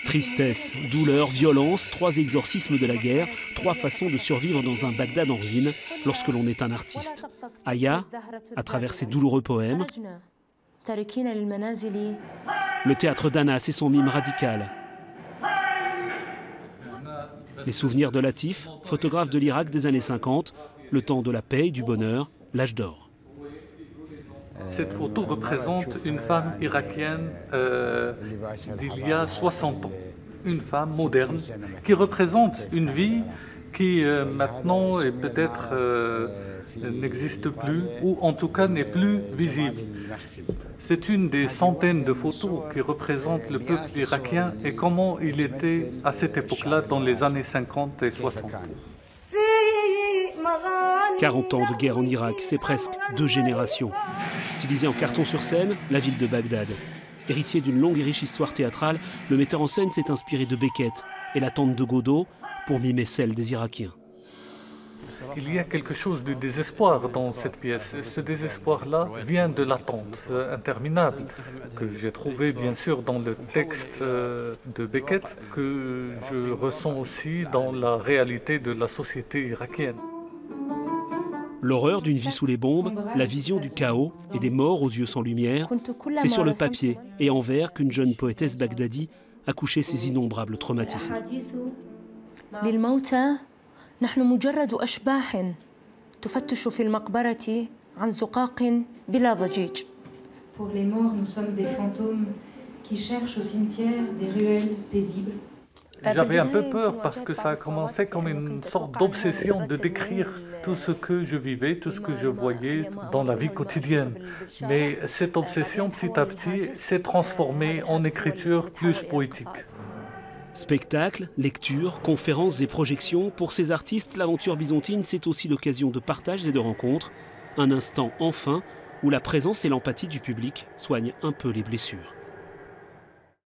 Tristesse, douleur, violence, 3 exorcismes de la guerre, 3 façons de survivre dans un Bagdad en ruine lorsque l'on est un artiste. Aya, à travers ses douloureux poèmes, le théâtre d'Anas et son mime radical. Les souvenirs de Latif, photographe de l'Irak des années 50, le temps de la paix et du bonheur, l'âge d'or. Cette photo représente une femme irakienne d'il y a 60 ans. Une femme moderne qui représente une vie qui maintenant est peut-être n'existe plus ou en tout cas n'est plus visible. C'est une des centaines de photos qui représentent le peuple irakien et comment il était à cette époque-là dans les années 50 et 60. 40 ans de guerre en Irak, c'est presque 2 générations. Stylisé en carton sur scène, la ville de Bagdad. Héritier d'une longue et riche histoire théâtrale, le metteur en scène s'est inspiré de Beckett et la tante de Godot pour mimer celle des Irakiens. Il y a quelque chose de désespoir dans cette pièce. Ce désespoir-là vient de l'attente interminable que j'ai trouvé bien sûr dans le texte de Beckett, que je ressens aussi dans la réalité de la société irakienne. L'horreur d'une vie sous les bombes, la vision du chaos et des morts aux yeux sans lumière, c'est sur le papier et en vers qu'une jeune poétesse baghdadi a couché ses innombrables traumatismes. نحن مجرد أشباح تفتش في المقبرة عن زقاق بلا ضجيج. Pour les morts, nous sommes des fantômes qui cherchent au cimetière des ruelles paisibles. J'avais un peu peur parce que ça a commencé comme une sorte d'obsession de décrire tout ce que je vivais, tout ce que je voyais dans la vie quotidienne. Mais cette obsession, petit à petit, s'est transformée en écriture plus poétique. Spectacles, lectures, conférences et projections, pour ces artistes, l'aventure byzantine, c'est aussi l'occasion de partage et de rencontres. Un instant enfin où la présence et l'empathie du public soignent un peu les blessures.